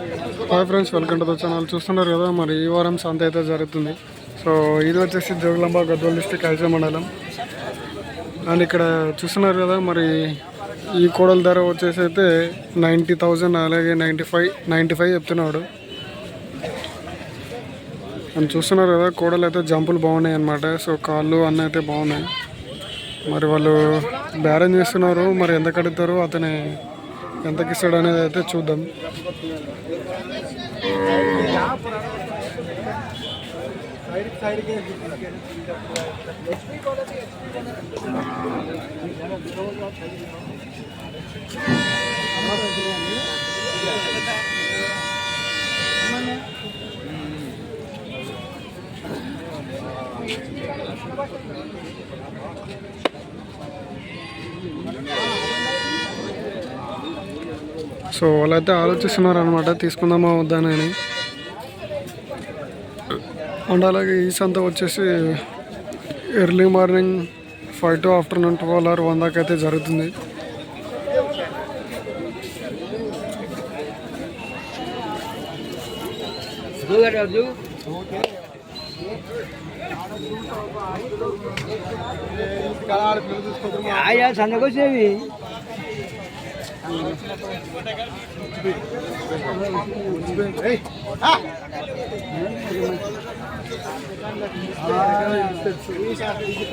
Hi friends, welcome to the channel. చూస్తున్నారు కదా, మరి ఈ వారం సంత అయితే జరుగుతుంది. సో ఇది వచ్చేసి జోగులాంబ గద్వాల్ డిస్ట్రిక్ట్ ఐజా మండలం. అండ్ ఇక్కడ చూస్తున్నారు కదా, మరి ఈ కోడల ధర వచ్చేసి అయితే 90,000, అలాగే 95 చెప్తున్నాడు. అండ్ చూస్తున్నారు కదా, కోడలు అయితే జంపులు బాగున్నాయి అన్నమాట. సో కాళ్ళు అన్నీ అయితే బాగున్నాయి. మరి వాళ్ళు బేరం చేస్తున్నారు, మరి ఎంత కడుగుతారు, అతని ఎంతకి ఇస్తాడు అనేది అయితే చూద్దాం. సో వాళ్ళైతే ఆలోచిస్తున్నారు అనమాట, తీసుకుందామా వద్దానని. అండ్ అలాగే ఈ సంత వచ్చేసి early morning 5 to afternoon 12 or 1 దాకా అయితే జరుగుతుంది. సందకొచ్చేవి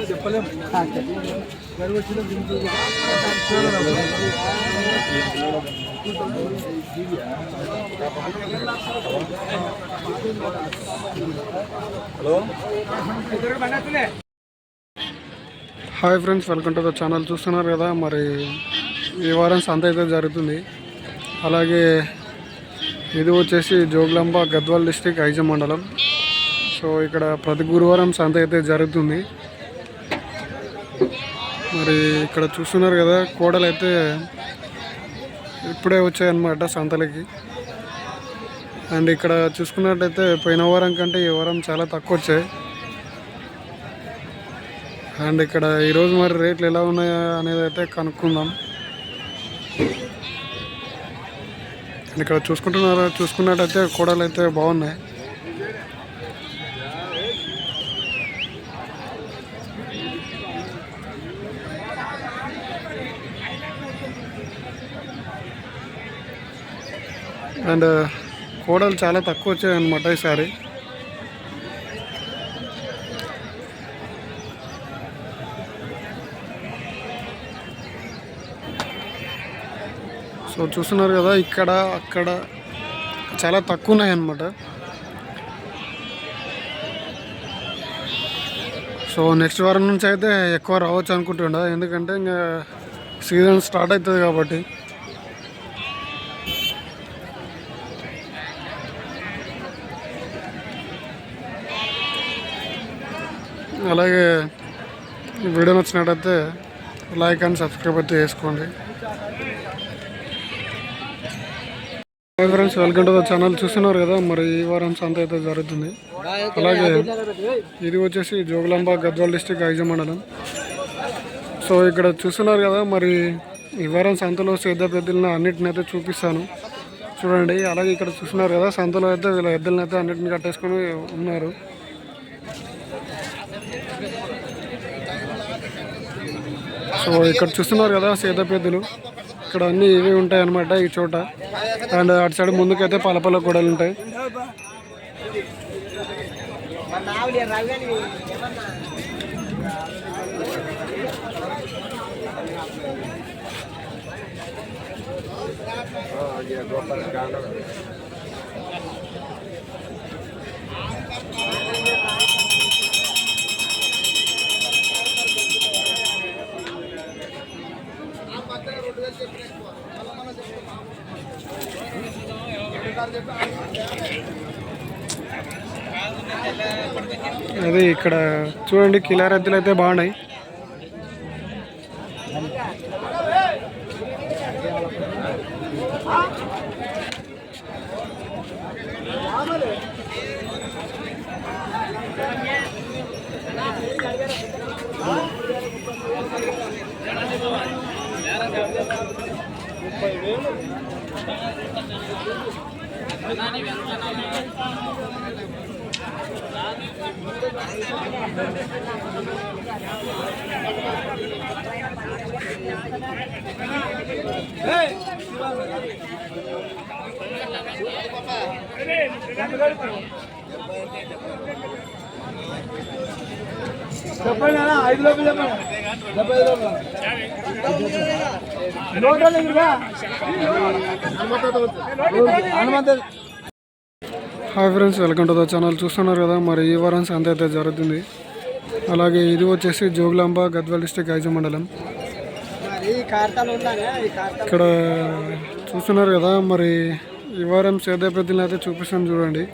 చెప్పలేము. Hi friends, welcome to the channel. చూస్తున్నారు కదా, మరి ఈ వారం సంత అయితే జరుగుతుంది. అలాగే ఇది వచ్చేసి జోగులాంబ గద్వాల్ డిస్ట్రిక్ట్ ఐజా మండలం. సో ఇక్కడ ప్రతి గురువారం సంత అయితే జరుగుతుంది. మరి ఇక్కడ చూస్తున్నారు కదా, కోడలు అయితే ఇప్పుడే వచ్చాయన్నమాట సంతలకి. అండ్ ఇక్కడ చూసుకున్నట్టయితే పోయిన వారం కంటే ఈ వారం చాలా తక్కువ వచ్చాయి. అండ్ ఇక్కడ ఈరోజు మరి రేట్లు ఎలా ఉన్నాయా అనేది అయితే కనుక్కుందాం. ఇక్కడ చూసుకున్నట్టయితే కోడలు అయితే బాగున్నాయి. అండ్ కోడలు చాలా తక్కువ వచ్చాయి అన్నమాట ఈసారి. సో చూస్తున్నారు కదా, ఇక్కడ అక్కడ చాలా తక్కువ ఉన్నాయి అన్నమాట. సో నెక్స్ట్ వారం నుంచి అయితే ఎక్కువ రావచ్చు అనుకుంటుండ, ఎందుకంటే ఇంకా సీజన్ స్టార్ట్ అవుతుంది కాబట్టి. అలాగే వీడియో నచ్చినట్టయితే లైక్ అండ్ సబ్స్క్రైబ్ అయితే చేసుకోండి. Hi friends, welcome to the channel. చూస్తున్నారు కదా, మరి ఈ వారం సంత అయితే జరుగుతుంది. అలాగే ఇది వచ్చేసి జోగులాంబ గద్వాల్ డిస్ట్రిక్ట్ ఐజా మండలం. సో ఇక్కడ చూస్తున్నారు కదా, మరి ఈ వారం సంతలో సేద్య పెద్దలను అన్నిటిని అయితే చూపిస్తాను చూడండి. అలాగే ఇక్కడ చూస్తున్నారు కదా, సంతలో అయితే వీళ్ళ ఎద్దులను అయితే అన్నిటిని కట్టేసుకొని ఉన్నారు. సో ఇక్కడ చూస్తున్నారు కదా, సేద పెద్దలు ఇక్కడ అన్నీ ఇవి ఉంటాయి అన్నమాట ఈ చోట. అండ్ అటు సైడ్ ముందుకైతే పలపల గొడవలు ఉంటాయి. అదే ఇక్కడ చూడండి, కిలార్ ఎద్దులు అయితే బాగున్నాయి. చెప్పండి 5 లోపల hi friends, welcome to the channel. చూస్తున్నారు కదా, మరి ఈ వారం సంత అయితే జరుగుతుంది. అలాగే ఇది వచ్చేసి జోగులాంబ గద్వాల్ డిస్ట్రిక్ట్ ఐజ మండలం. ఇక్కడ చూస్తున్నారు కదా, మరి ఈ వారం సేద్య ప్రతిని అయితే చూపిస్తాను చూడండి.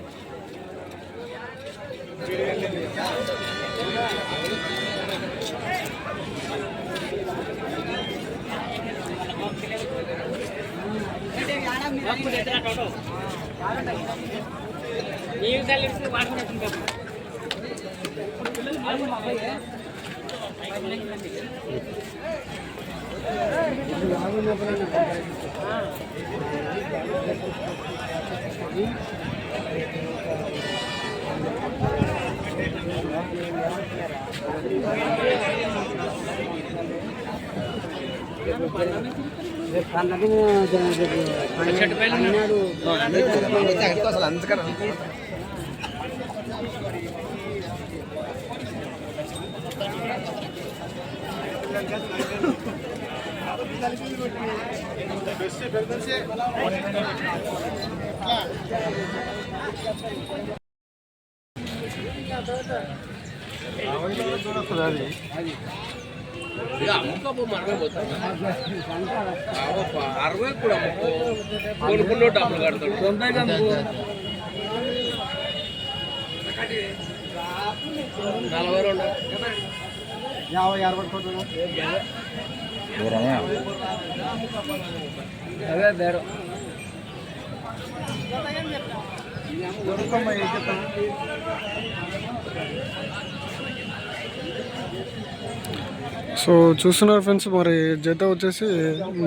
సో చూస్తున్నారు ఫ్రెండ్స్, మరి జత వచ్చేసి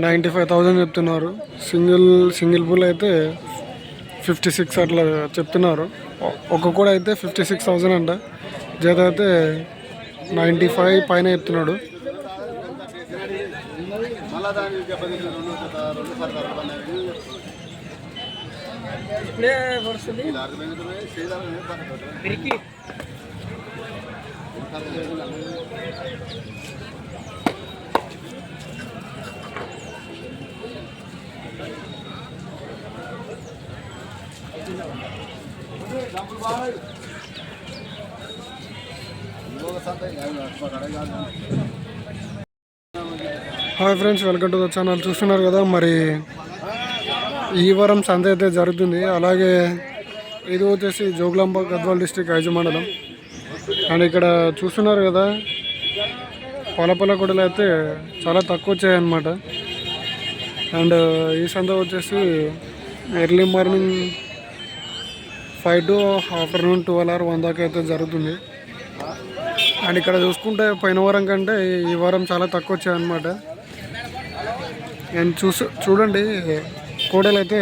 95,000 చెప్తున్నారు. సింగిల్ బుల్ అయితే 56 అట్లా చెప్తున్నారు. ఒక కూడా అయితే 56,000 అంట. జత అయితే 95 పైన చెప్తున్నాడు. Hi friends, welcome to the channel. చూస్తున్నారు కదా, మరి ఈ వారం సంత అయితే జరుగుతుంది. అలాగే ఇది వచ్చేసి జోగులాంబ గద్వాల్ డిస్ట్రిక్ట్ ఐజ మండలం. అండ్ ఇక్కడ చూస్తున్నారు కదా, పొల కొడలు అయితే చాలా తక్కువ వచ్చాయన్నమాట. అండ్ ఈ సంత వచ్చేసి early morning 5 to afternoon 12 or 1 దాకా అయితే జరుగుతుంది. అండ్ ఇక్కడ చూసుకుంటే పోయిన వారం కంటే ఈ వారం చాలా తక్కువ వచ్చాయన్నమాట. అండ్ చూడండి, కోడలు అయితే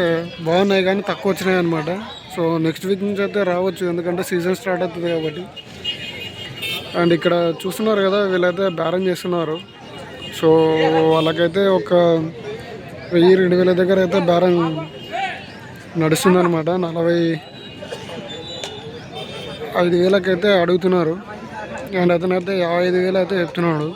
బాగున్నాయి కానీ తక్కువ వచ్చినాయి అన్నమాట. సో నెక్స్ట్ వీక్ నుంచి అయితే రావచ్చు, ఎందుకంటే సీజన్ స్టార్ట్ అవుతుంది కాబట్టి. అండ్ ఇక్కడ చూస్తున్నారు కదా, వీళ్ళైతే బేరం చేస్తున్నారు. సో వాళ్ళకైతే ఒక 1,000-2,000 దగ్గర అయితే బేరం నడుస్తుంది అనమాట. 45,000 అయితే అడుగుతున్నారు. అండ్ అతను అయితే 55,000 అయితే చెప్తున్నాడు.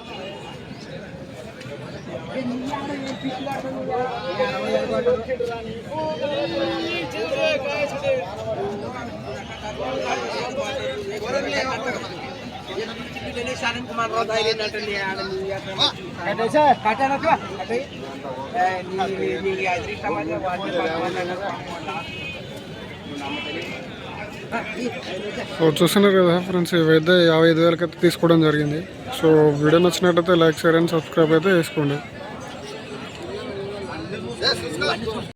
సో చూస్తున్నారు కదా ఫ్రెండ్స్, ఇవైతే 55,000 అయితే తీసుకోవడం జరిగింది. సో వీడియో నచ్చినట్లయితే లైక్, షేర్ అండ్ సబ్స్క్రైబ్ అయితే చేసుకోండి.